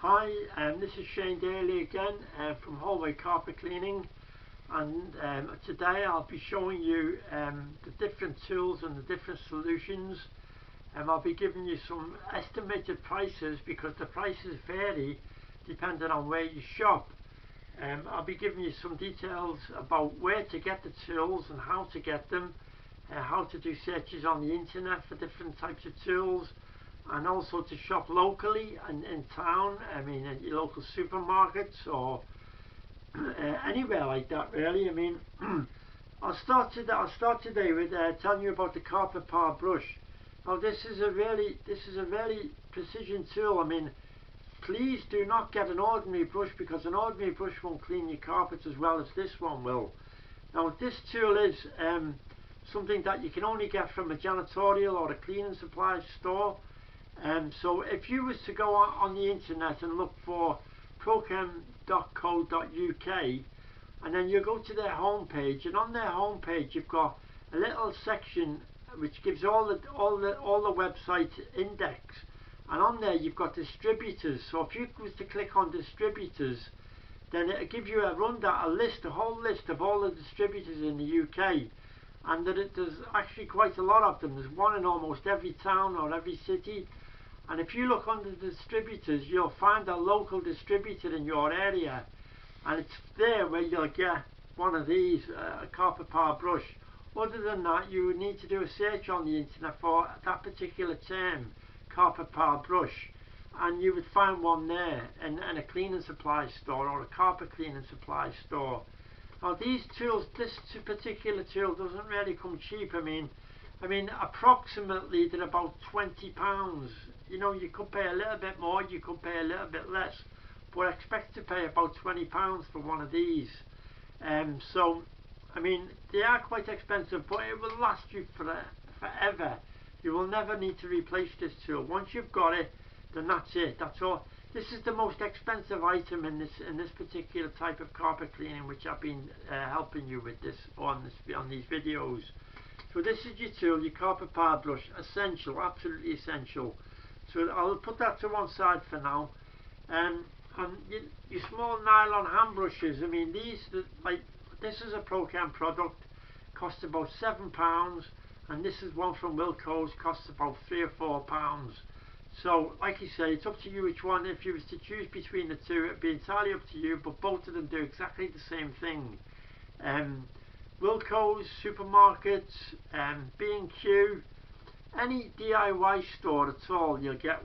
Hi, this is Shane Daly again from Hallway Carpet Cleaning, and today I'll be showing you the different tools and the different solutions. I'll be giving you some estimated prices because the prices vary depending on where you shop. I'll be giving you some details about where to get the tools and how to get them, how to do searches on the internet for different types of tools, and also to shop locally and in town, at your local supermarkets or anywhere like that really. I'll start today with telling you about the Carpet Power brush. Now this is a very precision tool. Please do not get an ordinary brush, because an ordinary brush won't clean your carpets as well as this one will. Now this tool is something that you can only get from a janitorial or a cleaning supply store. So if you was to go on the internet and look for prochem.co.uk, and then you go to their homepage, and on their homepage you've got a little section which gives all the website index, and on there you've got distributors. So if you was to click on distributors, then it'll give you a whole list of all the distributors in the UK, and there's actually quite a lot of them. There's one in almost every town or every city. And if you look under the distributors, you'll find a local distributor in your area, and it's there where you'll get one of these, a Carpet Power brush. Other than that, you would need to do a search on the internet for that particular term, Carpet Power brush, and you would find one there in a cleaning supply store or a carpet cleaning supply store. Now these tools, this particular tool doesn't really come cheap. Approximately they're about £20. You could pay a little bit more, you could pay a little bit less, but expect to pay about £20 for one of these. They are quite expensive, but it will last you forever. You will never need to replace this tool. Once you've got it, then that's it. That's all. This is the most expensive item in this particular type of carpet cleaning, which I've been helping you with on these videos. So this is your tool, your Carpet Power brush, essential, absolutely essential. So I'll put that to one side for now. And your small nylon hand brushes, this is a Prochem product, costs about £7, and this is one from Wilko's, costs about £3 or £4. So like you say, it's up to you which one. If you was to choose between the two, it'd be entirely up to you, but both of them do exactly the same thing. Wilko's, supermarkets, B&Q, any DIY store at all, you'll get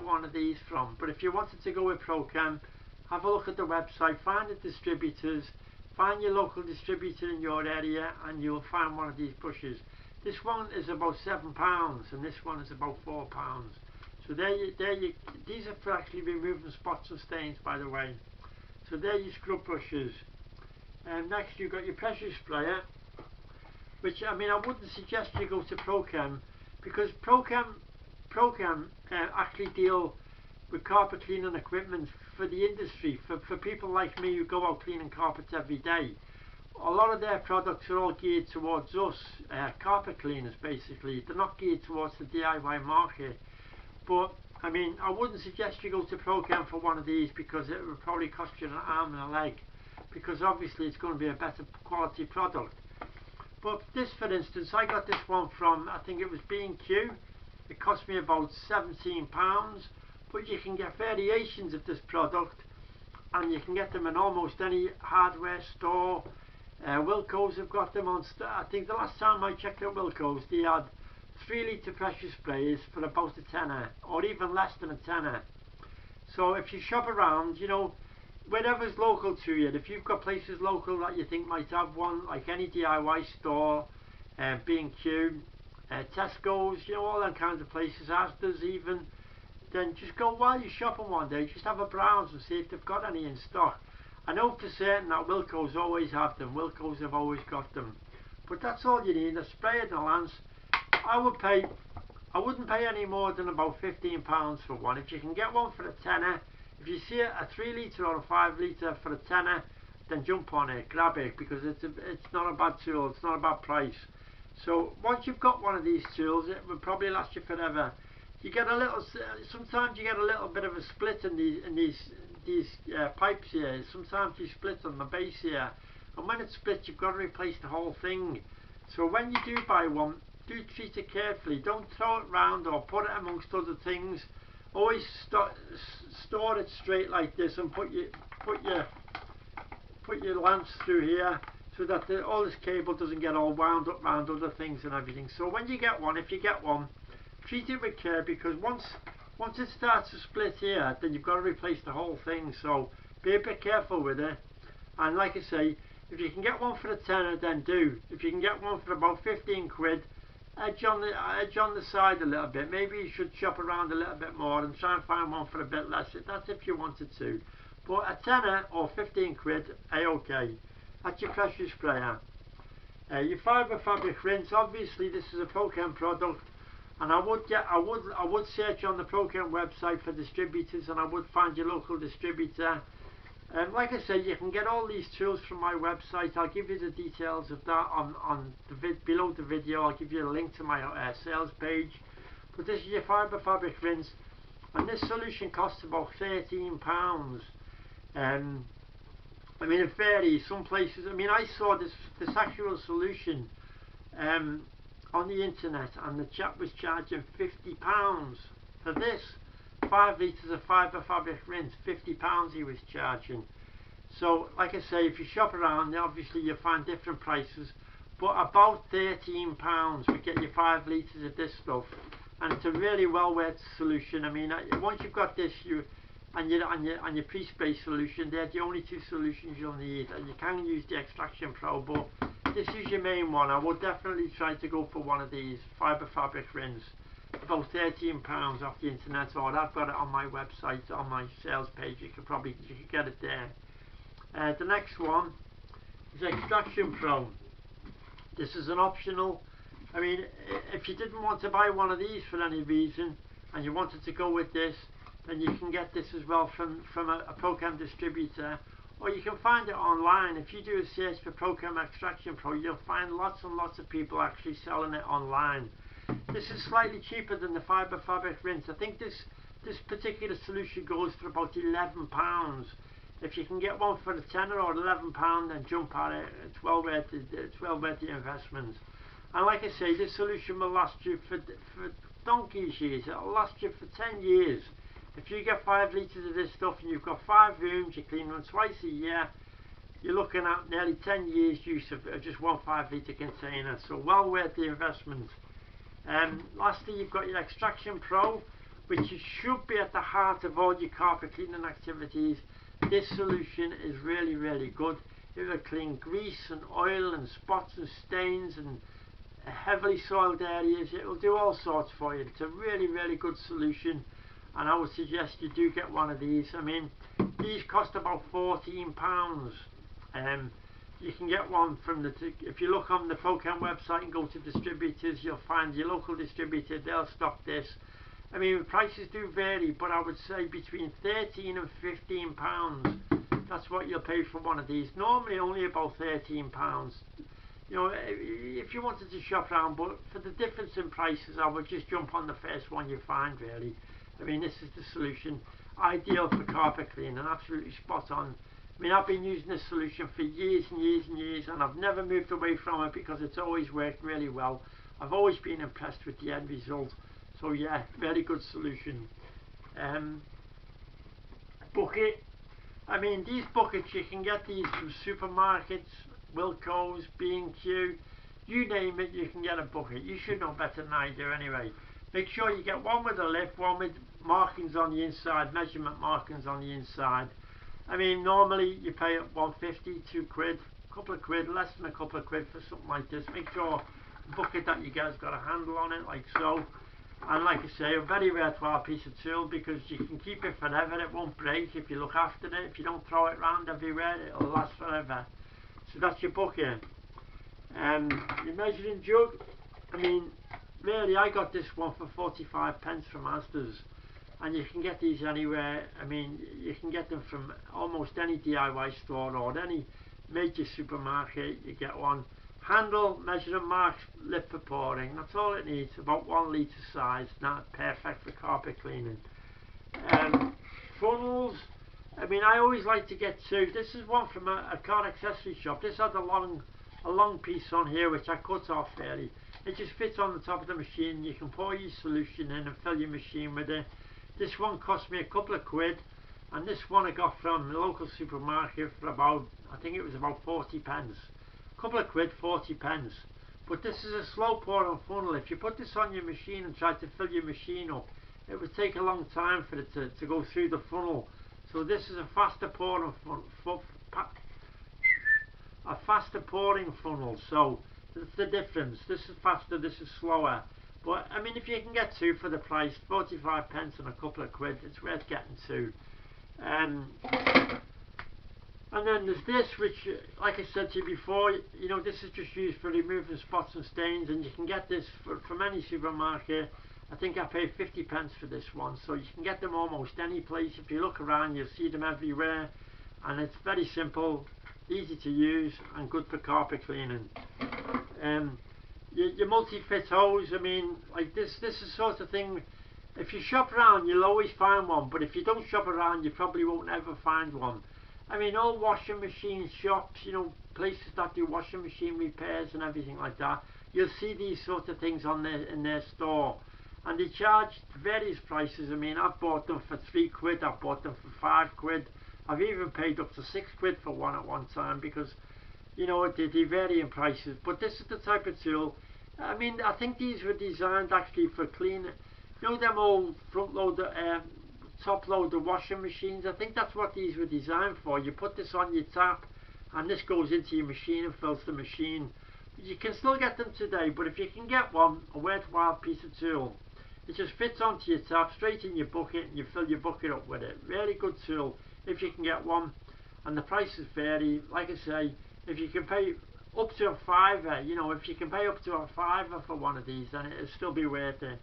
one of these from. But if you wanted to go with Prochem, have a look at the website, find the distributors, find your local distributor in your area, and you'll find one of these brushes. This one is about £7, and this one is about £4. So these are for actually removing spots and stains, by the way. So there your scrub brushes. And next you've got your pressure sprayer, which I wouldn't suggest you go to Prochem, because Prochem actually deal with carpet cleaning equipment for the industry, for people like me who go out cleaning carpets every day. A lot of their products are all geared towards us, carpet cleaners basically. They're not geared towards the DIY market. But I wouldn't suggest you go to Prochem for one of these, because it would probably cost you an arm and a leg, because obviously it's going to be a better quality product. But this, for instance, I got this one from, I think it was B&Q. It cost me about £17, but you can get variations of this product, and you can get them in almost any hardware store. Wilko's have got them on. I think the last time I checked out Wilko's, they had 3-litre pressure sprayers for about a tenner, or even less than a tenner. So if you shop around, wherever's local to you, if you've got places local that you think might have one, like any DIY store, B&Q, Tesco's, all them kinds of places, Asda's even, then just go while you're shopping one day, just have a browse and see if they've got any in stock. I know for certain that Wilko's always have them. Wilko's have always got them. But that's all you need, a sprayer and a lance. I wouldn't pay any more than about £15 for one. If you can get one for a tenner, if you see a 3-litre or a 5-litre for a tenner, then jump on it, grab it, because it's not a bad tool, it's not a bad price. So once you've got one of these tools, it will probably last you forever. you get a little, sometimes you get a little bit of a split in these pipes here. Sometimes you split on the base here, and when it splits you've got to replace the whole thing. So when you do buy one, do treat it carefully. Don't throw it round or put it amongst other things. Always store it straight like this, and put your lance through here, so that all this cable doesn't get all wound up round other things and everything. So when you get one, if you get one, treat it with care, because once it starts to split here, then you've got to replace the whole thing. So be a bit careful with it. And like I say, if you can get one for a tenner, then do. If you can get one for about 15 quid, edge on the side a little bit. Maybe you should shop around a little bit more and try and find one for a bit less. That's if you wanted to. But a tenner or 15 quid, okay. That's your pressure sprayer. Your fibre fabric rinse. Obviously, this is a Prochem product, and I would search on the Prochem website for distributors, and I would find your local distributor. Like I said, you can get all these tools from my website. I'll give you the details of that on the below the video. I'll give you a link to my sales page. But this is your fibre fabric rinse, and this solution costs about £13. I mean, it varies. Some places, I mean, I saw this actual solution on the internet, and the chap was charging £50 for this 5 litres of fibre fabric rinse. £50 he was charging. So like I say, if you shop around, obviously you'll find different prices, but about £13 for get your 5 litres of this stuff, and it's a really well worth solution. I mean, once you've got this, and your pre-spray solution, they're the only two solutions you'll need. And you can use the Extraction Pro, but this is your main one. I would definitely try to go for one of these fibre fabric rinse. About £13 off the internet, or I've got it on my website, on my sales page. You could get it there. The next one is Extraction Pro. This is an optional. I mean, if you didn't want to buy one of these for any reason, and you wanted to go with this, then you can get this as well from a Prochem distributor, or you can find it online. If you do a search for Prochem Extraction Pro, you'll find lots and lots of people actually selling it online. This is slightly cheaper than the fibre fabric rinse. I think this particular solution goes for about £11. If you can get one for a tenner or £11, then jump at it. It's well worth the investment. And like I say, this solution will last you for donkey's years. It'll last you for 10 years. If you get 5 litres of this stuff and you've got 5 rooms, you clean them twice a year, you're looking at nearly 10 years use of just one 5 litre container. So well worth the investment. Lastly, you've got your Extraction Pro, which should be at the heart of all your carpet cleaning activities. This solution is really, really good. It will clean grease and oil and spots and stains and heavily soiled areas. It will do all sorts for you. It's a really, really good solution, and I would suggest you do get one of these. I mean, these cost about £14. You can get one from if you look on the Prochem website and go to distributors, you'll find your local distributor. They'll stock this. I mean, prices do vary, but I would say between £13 and £15. That's what you'll pay for one of these. Normally only about £13. You know, if you wanted to shop around, but for the difference in prices, I would just jump on the first one you find, really. I mean, this is the solution, ideal for carpet cleaning, absolutely spot on. I mean, I've been using this solution for years and years and years, and I've never moved away from it because it's always worked really well. I've always been impressed with the end result. So yeah, very good solution. Bucket. I mean, these buckets, you can get these from supermarkets, Wilko's, B&Q, you name it, you can get a bucket. You should know better than I do anyway. Make sure you get one with a lip, one with markings on the inside, measurement markings on the inside. I mean, normally you pay £1.50, £2, a couple of quid, less than a couple of quid for something like this. Make sure the bucket that you get has got a handle on it, like so. And like I say, a very worthwhile piece of tool, because you can keep it forever. It won't break if you look after it. If you don't throw it around everywhere, it'll last forever. So that's your bucket. Your measuring jug. I mean, really, I got this one for 45p from Asda's, and you can get these anywhere. I mean, you can get them from almost any DIY store or any major supermarket. You get one. handle, measuring marks, lip for pouring. That's all it needs. About 1 litre size. Not perfect for carpet cleaning. Funnels. I mean, I always like to get two. This is one from a car accessory shop. This had a long piece on here which I cut off early. It just fits on the top of the machine. You can pour your solution in and fill your machine with it. This one cost me a couple of quid, and this one I got from the local supermarket for about, I think it was about 40 pence. A couple of quid, 40 pence. But this is a slow pouring funnel. If you put this on your machine and try to fill your machine up, it would take a long time for it to go through the funnel. So this is a faster pouring funnel. So that's the difference. This is faster, this is slower. But I mean, if you can get two for the price, 45 pence and a couple of quid, it's worth getting two. And then there's this, which, like I said to you before, you know, this is just used for removing spots and stains, and you can get this from any supermarket. I think I paid 50 pence for this one, so you can get them almost any place. If you look around, you'll see them everywhere, and it's very simple, easy to use, and good for carpet cleaning. Your multi-fit hose, I mean, like this is the sort of thing, if you shop around, you'll always find one, but if you don't shop around, you probably won't ever find one. I mean, all washing machine shops, you know, places that do washing machine repairs and everything like that, you'll see these sort of things in their store. And they charge various prices. I mean, I've bought them for 3 quid, I've bought them for 5 quid, I've even paid up to 6 quid for one at one time, because, you know, they vary in prices. But this is the type of tool, I mean, I think these were designed actually for cleaning, you know, them old front loader, top loader washing machines. I think that's what these were designed for. You put this on your tap, and this goes into your machine and fills the machine. You can still get them today, but if you can get one, a worthwhile piece of tool. It just fits onto your tap, straight in your bucket, and you fill your bucket up with it. Really good tool if you can get one, and the prices vary. Like I say, if you can pay up to a £5, you know, if you can pay up to a £5 for one of these, then it'll still be worth it.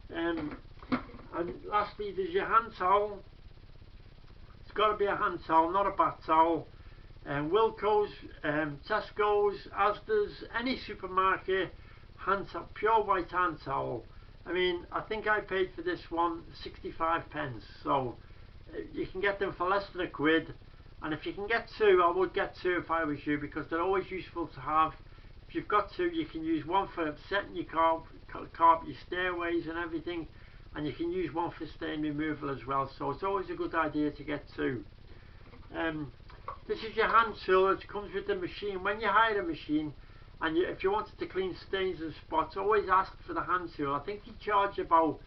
And lastly, there's your hand towel. It's got to be a hand towel, not a bath towel. Wilko's, Tesco's, Asda's, any supermarket, pure white hand towel. I mean, I think I paid for this one 65 pence, so you can get them for less than a quid. And if you can get two, I would get two if I was you, because they're always useful to have. If you've got two, you can use one for setting your carpet, your stairways and everything, and you can use one for stain removal as well. So it's always a good idea to get two. This is your hand tool. It comes with the machine. When you hire a machine, and if you wanted to clean stains and spots, always ask for the hand tool. I think you charge about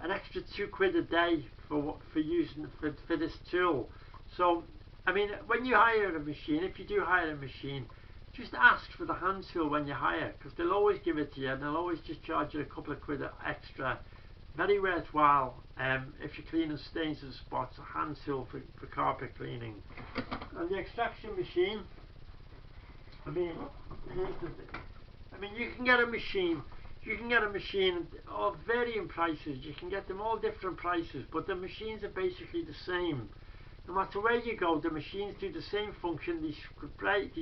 an extra 2 quid a day for using for this tool. So I mean, when you hire a machine, if you do hire a machine, just ask for the hand tool when you hire, because they'll always give it to you, and they'll always just charge you a couple of quid extra. Very worthwhile if you're cleaning stains and spots. A hand tool for carpet cleaning. And the extraction machine, I mean, here's the thing. I mean, you can get a machine of varying prices. You can get them all different prices, but the machines are basically the same. No matter where you go, the machines do the same function. They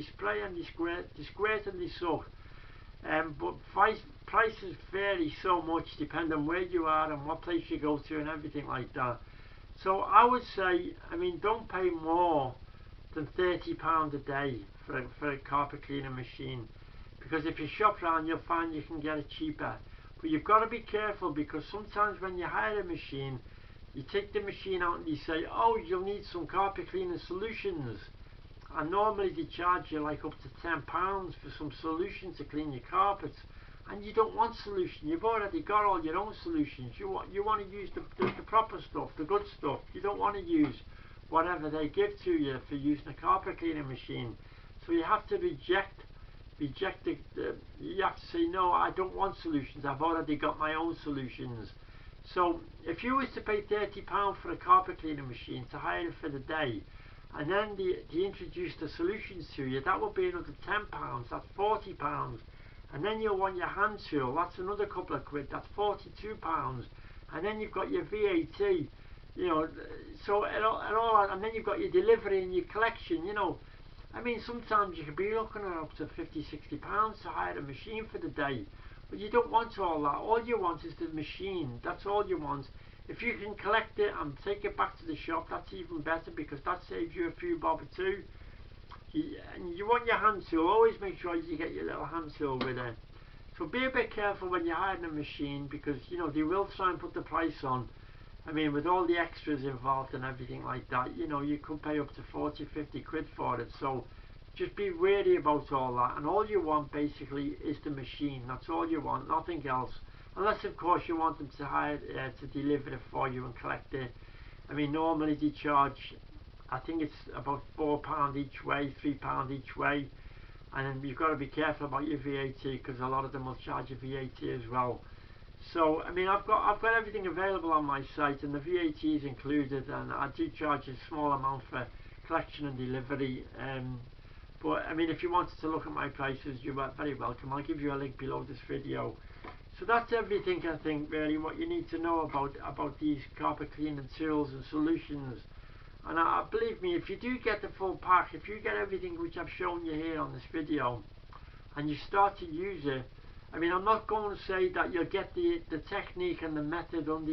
spray and they squirt and they suck. But prices vary so much depending on where you are and what place you go to and everything like that. So I would say, I mean, don't pay more than £30 a day for a carpet cleaning machine, because if you shop around, you'll find you can get it cheaper. But you've got to be careful, because sometimes when you hire a machine, you take the machine out and you say, oh, you'll need some carpet cleaning solutions, and normally they charge you like up to £10 for some solution to clean your carpets, and you don't want solution. You've already got all your own solutions. You want to use the proper stuff, the good stuff. You don't want to use whatever they give to you for using a carpet cleaning machine. So you have to reject you have to say, no, I don't want solutions, I've already got my own solutions. So if you was to pay £30 for a carpet cleaning machine to hire it for the day, and then they introduce the solutions to you, that would be another £10, that's £40. And then you'll want your hand tool, that's another couple of quid, that's £42. And then you've got your VAT, you know, so and then you've got your delivery and your collection, you know. I mean, sometimes you could be looking at up to £50–60 to hire a machine for the day, but you don't want all that. All you want is the machine. That's all you want. If you can collect it and take it back to the shop, that's even better, because that saves you a few bob too. And you want your hand tool. Always make sure you get your little hand tool with it. So be a bit careful when you're hiring a machine, because you know they will try and put the price on. I mean, with all the extras involved and everything like that, you know, you could pay up to 40–50 quid for it. So just be wary about all that. And all you want basically is the machine. That's all you want, nothing else. Unless of course you want them to hire to deliver it for you and collect it. I mean, normally they charge, I think it's about £4 each way, £3 each way. And you've got to be careful about your VAT, because a lot of them will charge you VAT as well. So I mean, I've got everything available on my site, and the VAT is included, and I do charge a small amount for collection and delivery. But I mean, if you wanted to look at my prices, you are very welcome. I'll give you a link below this video. So that's everything, I think, really, what you need to know about these carpet cleaning tools and solutions. And believe me, if you do get the full pack, if you get everything which I've shown you here on this video, and you start to use it, I mean, I'm not going to say that you'll get the technique and the method under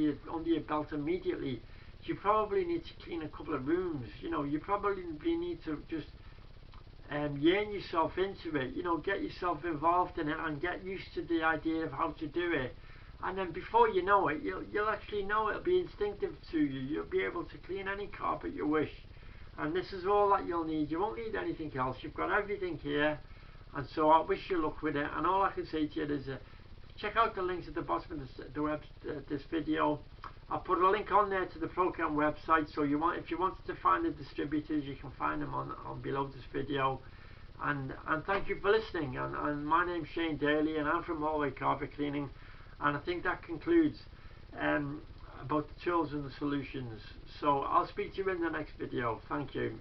your belt immediately. You probably need to clean a couple of rooms. You know, you probably need to just yearn yourself into it. You know, get yourself involved in it and get used to the idea of how to do it. And then before you know it, you'll actually know. It'll be instinctive to you. You'll be able to clean any carpet you wish. And this is all that you'll need. You won't need anything else. You've got everything here. And so I wish you luck with it. And all I can say to you is check out the links at the bottom of this video. I'll put a link on there to the Procam website. So if you wanted to find the distributors, you can find them on below this video. And thank you for listening. And my name's Shane Daly, and I'm from Hallway Carpet Cleaning. And I think that concludes about the tools and the solutions. So I'll speak to you in the next video. Thank you.